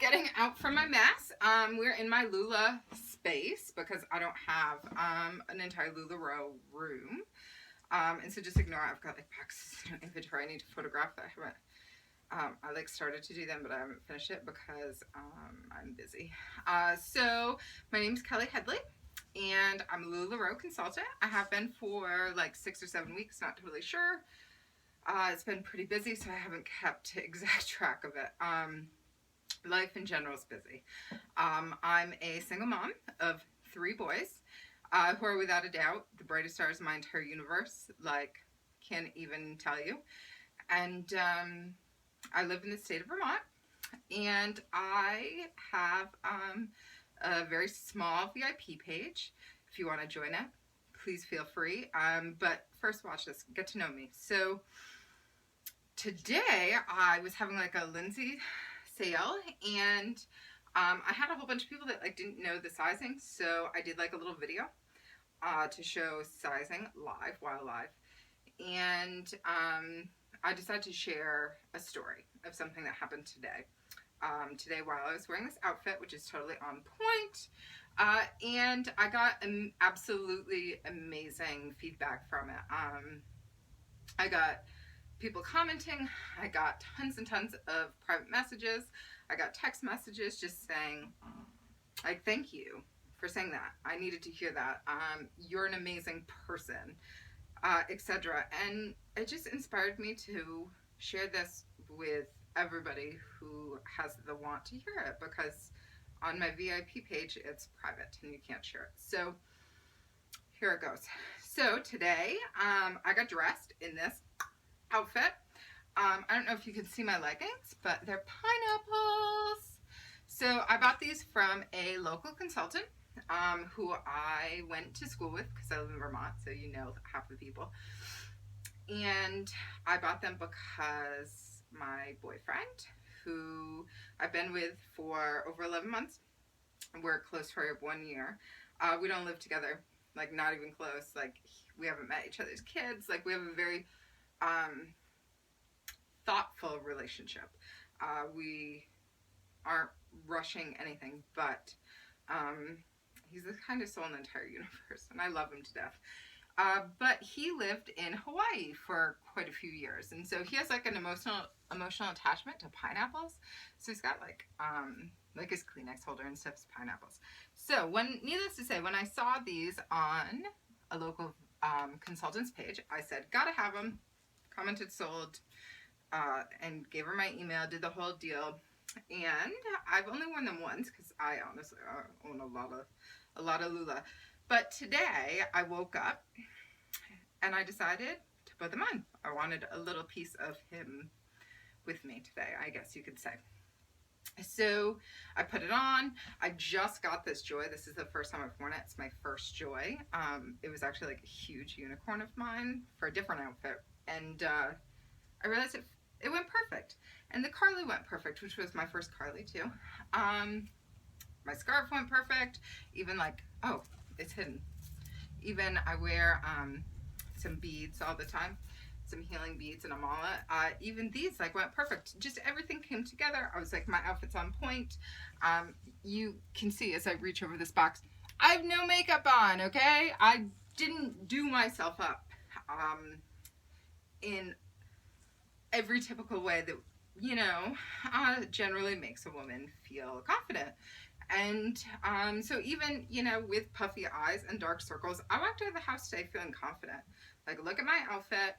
getting out from my mess. We're in my Lula space because I don't have an entire LuLaRoe room. And so just ignore it. I've got like boxes and inventory I need to photograph that I haven't. I like started to do them, but I haven't finished it because I'm busy. So my name's Kelly Headley, and I'm a LuLaRoe consultant. I have been for like 6 or 7 weeks, not totally sure. It's been pretty busy, so I haven't kept exact track of it. Life in general is busy. I'm a single mom of 3 boys who are without a doubt the brightest stars in my entire universe. Like, can't even tell you. And I live in the state of Vermont, and I have a very small VIP page. If you want to join it, please feel free. But first, watch this. Get to know me. So today I was having like a Lindsay sale, and I had a whole bunch of people that like didn't know the sizing, so I did like a little video to show sizing live while live, and I decided to share a story of something that happened today. Today while I was wearing this outfit, which is totally on point, and I got absolutely amazing feedback from it. I got people commenting, I got tons and tons of private messages, I got text messages just saying, like, thank you for saying that, I needed to hear that, you're an amazing person, etc. And it just inspired me to share this with everybody who has the want to hear it, because on my VIP page it's private and you can't share it. So here it goes. So today I got dressed in this outfit. I don't know if you can see my leggings, but they're pineapples. So I bought these from a local consultant who I went to school with because I live in Vermont, so you know half the people. And I bought them because my boyfriend, who I've been with for over 11 months, we're close for 1 year. We don't live together, like not even close. Like we haven't met each other's kids. Like we have a very thoughtful relationship. We aren't rushing anything, but he's the kindest soul in the entire universe, and I love him to death. But he lived in Hawaii for quite a few years, and so he has like an emotional attachment to pineapples. So he's got like his Kleenex holder and stuff's pineapples. So needless to say, when I saw these on a local consultant's page, I said, gotta have them. Commented sold, and gave her my email, did the whole deal. And I've only worn them once because I honestly own a lot of Lula. But today I woke up and I decided to put them on. I wanted a little piece of him with me today, I guess you could say. So I put it on. I just got this Joy. This is the first time I've worn it. It's my first Joy. It was actually like a huge unicorn of mine for a different outfit. And I realized it went perfect. And the Carly went perfect, which was my first Carly too. My scarf went perfect. Even like, oh, it's hidden. Even I wear some beads all the time, some healing beads and amala. Even these like went perfect. Just everything came together. I was like, my outfit's on point. You can see as I reach over this box, I have no makeup on, okay? I didn't do myself up in every typical way that, you know, generally makes a woman feel confident. And so even, you know, with puffy eyes and dark circles, I walked out of the house today feeling confident. Like, look at my outfit.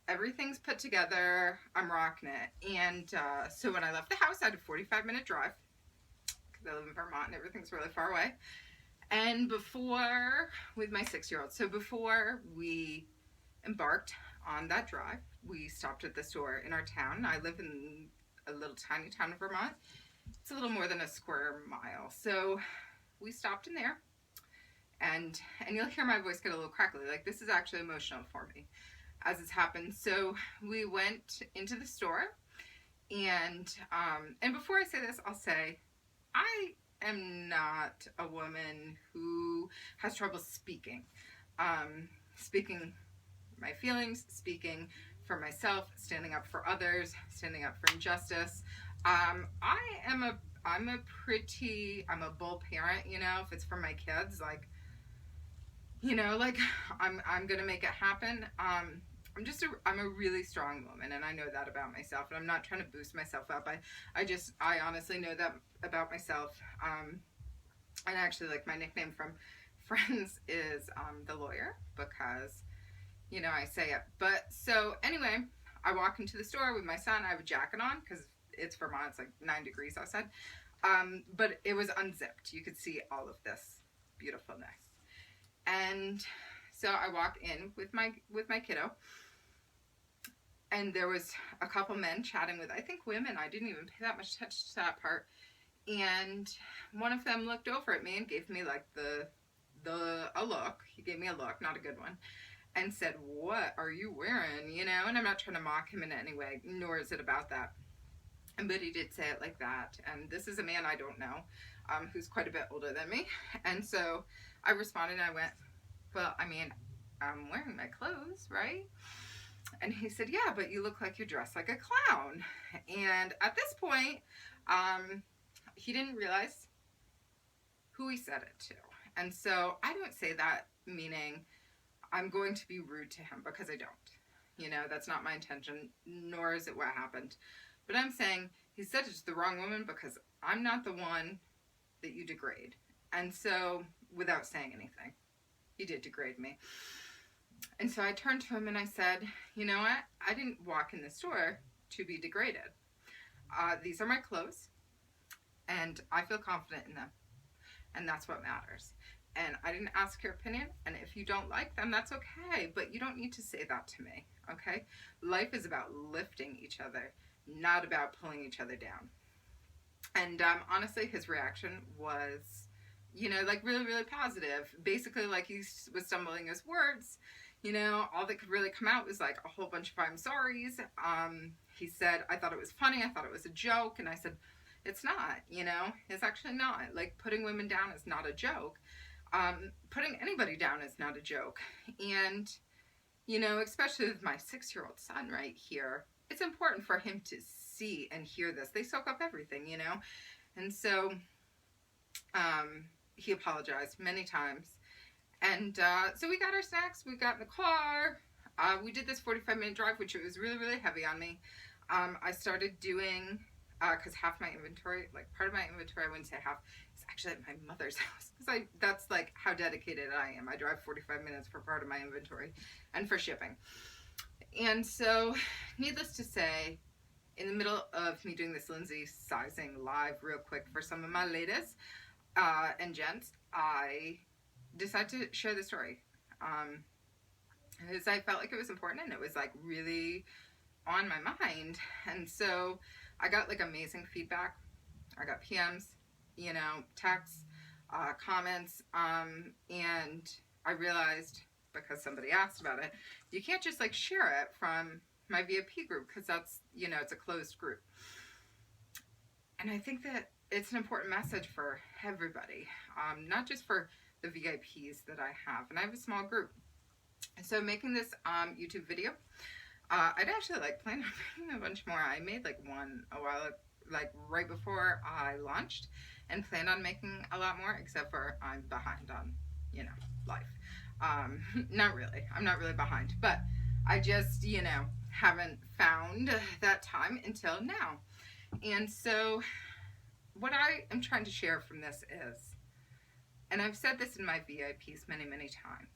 Everything's put together. I'm rocking it. And so when I left the house, I had a 45-minute drive because I live in Vermont and everything's really far away. And with my 6-year-old, so before we embarked on that drive, we stopped at the store in our town. I live in a little tiny town in Vermont. It's a little more than a square mile. So we stopped in there, and you'll hear my voice get a little crackly. Like, this is actually emotional for me as it's happened. So we went into the store, and before I say this, I'll say I am not a woman who has trouble speaking. Speaking my feelings, speaking for myself, standing up for others, standing up for injustice. I am a I'm a bull parent, you know, if it's for my kids, like, you know, like I'm gonna make it happen. I'm a really strong woman, and I know that about myself, and I'm not trying to boost myself up. I honestly know that about myself. And actually, like, my nickname from friends is the lawyer, because, you know, I say it. But so anyway, I walk into the store with my son. I have a jacket on because it's Vermont. It's like 9 degrees outside. But it was unzipped. You could see all of this beautifulness. And so I walk in with my kiddo, and there was a couple men chatting with, I think, women. I didn't even pay that much attention to that part. And one of them looked over at me and gave me like a look. He gave me a look, not a good one, and said, "What are you wearing?" You know, and I'm not trying to mock him in any way, nor is it about that. But he did say it like that. And this is a man I don't know, who's quite a bit older than me. And so I responded, and I went, "Well, I mean, I'm wearing my clothes, right?" And he said, "Yeah, but you look like you're dressed like a clown." And at this point, he didn't realize who he said it to. And so I don't say that meaning I'm going to be rude to him, because I don't. You know, that's not my intention, nor is it what happened. But I'm saying he said it to the wrong woman, because I'm not the one that you degrade. And so, without saying anything, he did degrade me. And so I turned to him and I said, "You know what? I didn't walk in the store to be degraded. These are my clothes, and I feel confident in them. And that's what matters. And I didn't ask your opinion, and if you don't like them, that's okay, but you don't need to say that to me, okay? Life is about lifting each other, not about pulling each other down." And honestly, his reaction was, you know, like, really, really positive. Basically, like, he was stumbling his words. You know, all that could really come out was like a whole bunch of "I'm sorries." He said, "I thought it was funny. I thought it was a joke." And I said, "It's not, you know, it's actually not. Like, putting women down is not a joke. Putting anybody down is not a joke." And, you know, especially with my 6-year-old son right here, it's important for him to see and hear this. They soak up everything, you know? And so he apologized many times. And so we got our snacks, we got in the car, we did this 45-minute drive, which was really, really heavy on me. I started doing, because half my inventory, like part of my inventory, I wouldn't say half, is actually at my mother's house. Because that's like how dedicated I am. I drive 45 minutes for part of my inventory and for shipping. And so, needless to say, in the middle of me doing this Lindsay sizing live real quick for some of my ladies and gents, I decided to share the story. Because I felt like it was important, and it was like really on my mind. And so I got like amazing feedback. I got PMs, you know, texts, comments, and I realized, because somebody asked about it, you can't just like share it from my VIP group, because that's, you know, it's a closed group. And I think that it's an important message for everybody, not just for the VIPs that I have. And I have a small group. So making this YouTube video, I'd actually like planned on making a bunch more. I made like one a while, like right before I launched, and planned on making a lot more, except for I'm behind on, you know, life. Not really. I'm not really behind, but I just, you know, haven't found that time until now. And so what I am trying to share from this is, and I've said this in my VIPs many, many times,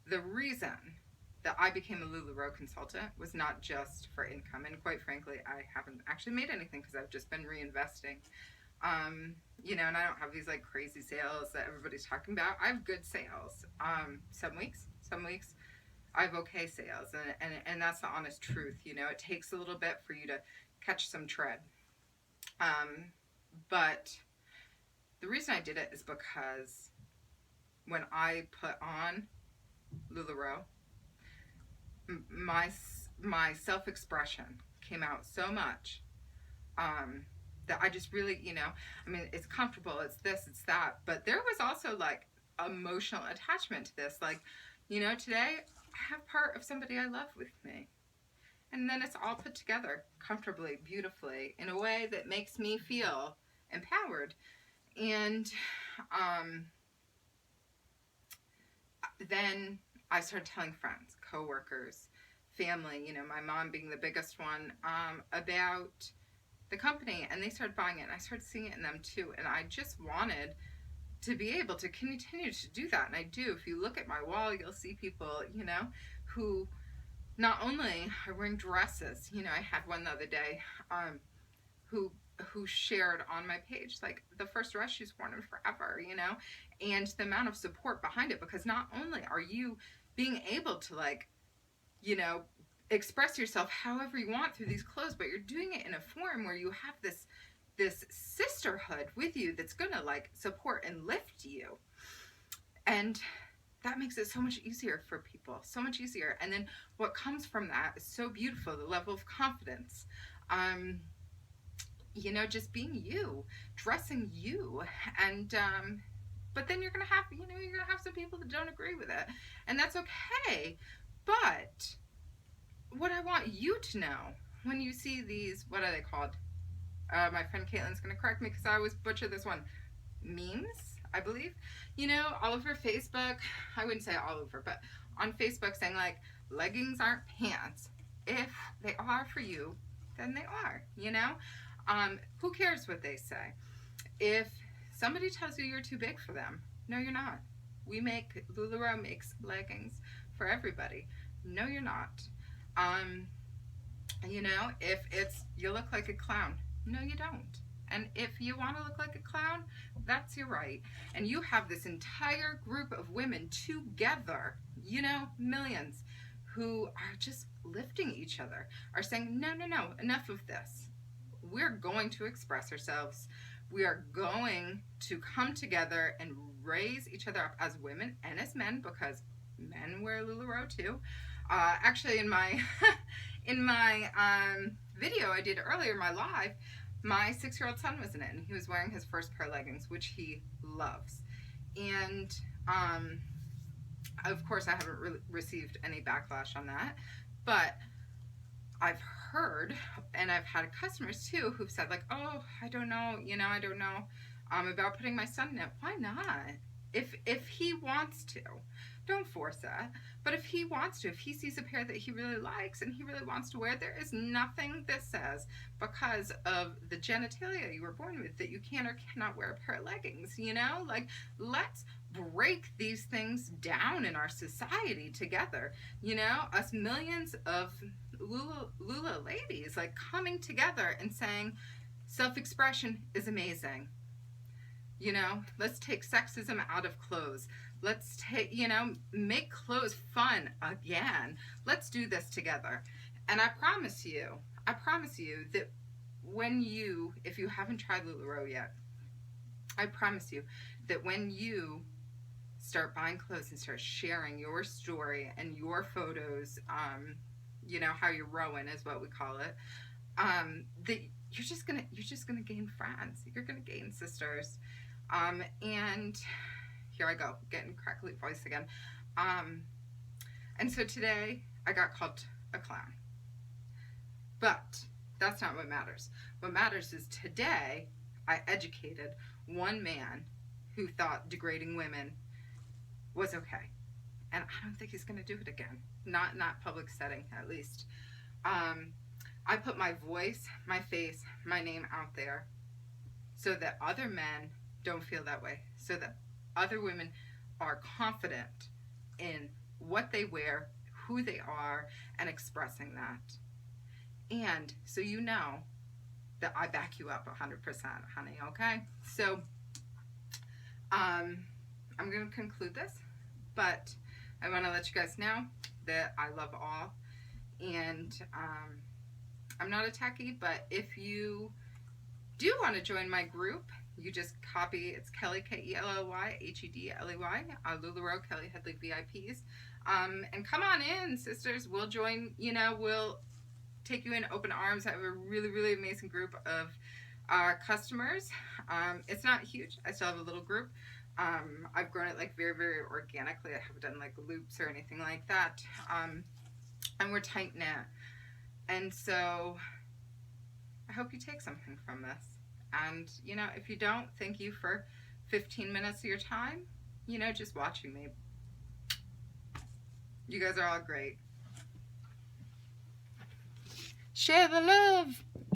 the reason that I became a LuLaRoe consultant was not just for income. And quite frankly, I haven't actually made anything, because I've just been reinvesting. You know, and I don't have these like crazy sales that everybody's talking about. I have good sales. Some weeks I have okay sales, and that's the honest truth. You know, it takes a little bit for you to catch some tread. But the reason I did it is because when I put on LuLaRoe, my self-expression came out so much that I just really, you know, I mean, it's comfortable, it's this, it's that, but there was also like emotional attachment to this. Like, you know, today I have part of somebody I love with me, And then it's all put together comfortably, beautifully, in a way that makes me feel empowered. And then I started telling friends, coworkers, family, you know, my mom being the biggest one, about the company, and they started buying it, and I started seeing it in them too, and I just wanted to be able to continue to do that, and I do. If you look at my wall, you'll see people, you know, who not only are wearing dresses, you know, I had one the other day, who shared on my page like the first dress she's worn in forever, you know, and the amount of support behind it, because not only are you being able to, like, you know, express yourself however you want through these clothes, but you're doing it in a form where you have this sisterhood with you that's gonna like support and lift you, and that makes it so much easier for people, so much easier. And then what comes from that is so beautiful, the level of confidence, you know, just being you, dressing you. And but then you're gonna have, you know, you're gonna have some people that don't agree with it, and that's okay. But what I want you to know when you see these, what are they called? My friend Caitlin's gonna correct me because I always butcher this one. Memes, I believe. You know, all over Facebook, I wouldn't say all over, but on Facebook saying like, leggings aren't pants. If they are for you, then they are, you know? Who cares what they say? If somebody tells you you're too big for them, no, you're not. LuLaRoe makes leggings for everybody. No, you're not. You know, if it's, you look like a clown, no, you don't. And if you want to look like a clown, that's your right. And you have this entire group of women together, you know, millions, who are just lifting each other, are saying, no, no, no, enough of this. We're going to express ourselves. We are going to come together and raise each other up as women and as men, because men wear LuLaRoe too. Actually, in my in my video I did earlier, my live, my 6-year-old son was in it, and he was wearing his first pair of leggings, which he loves. And of course, I haven't received any backlash on that, but I've heard, and I've had customers too who've said like, oh, I don't know, you know, I don't know about putting my son in it. Why not? If he wants to, don't force that. But if he wants to, if he sees a pair that he really likes and he really wants to wear, there is nothing that says, because of the genitalia you were born with, that you can or cannot wear a pair of leggings, you know? Like, let's break these things down in our society together, you know? Us millions of Lula ladies, like, coming together and saying, self-expression is amazing. You know, let's take sexism out of clothes. Let's take, you know, make clothes fun again. Let's do this together. And I promise you that when you, if you haven't tried LuLaRoe yet, I promise you that when you start buying clothes and start sharing your story and your photos, you know, how you're rowing is what we call it, that you're just gonna gain friends. You're gonna gain sisters. And here I go, getting crackly voice again. And so today I got called a clown. But that's not what matters. What matters is today I educated one man who thought degrading women was okay. And I don't think he's going to do it again. Not in that public setting, at least. I put my voice, my face, my name out there so that other men don't feel that way, so that other women are confident in what they wear, who they are, and expressing that. And so you know that I back you up 100%, honey, okay? So I'm going to conclude this, but I want to let you guys know that I love all, and I'm not a techie, but if you do want to join my group, you just copy, it's Kelly, K-E-L-L-Y, H-E-D-L-E-Y, LuLaRoe, Kelly Headley VIPs. And come on in, sisters. We'll join, you know, we'll take you in open arms. I have a really, really amazing group of customers. It's not huge. I still have a little group. I've grown it like very, very organically. I haven't done like loops or anything like that. And we're tight knit. And so I hope you take something from this. And, you know, if you don't, thank you for 15 minutes of your time, you know, just watching me. You guys are all great. Share the love.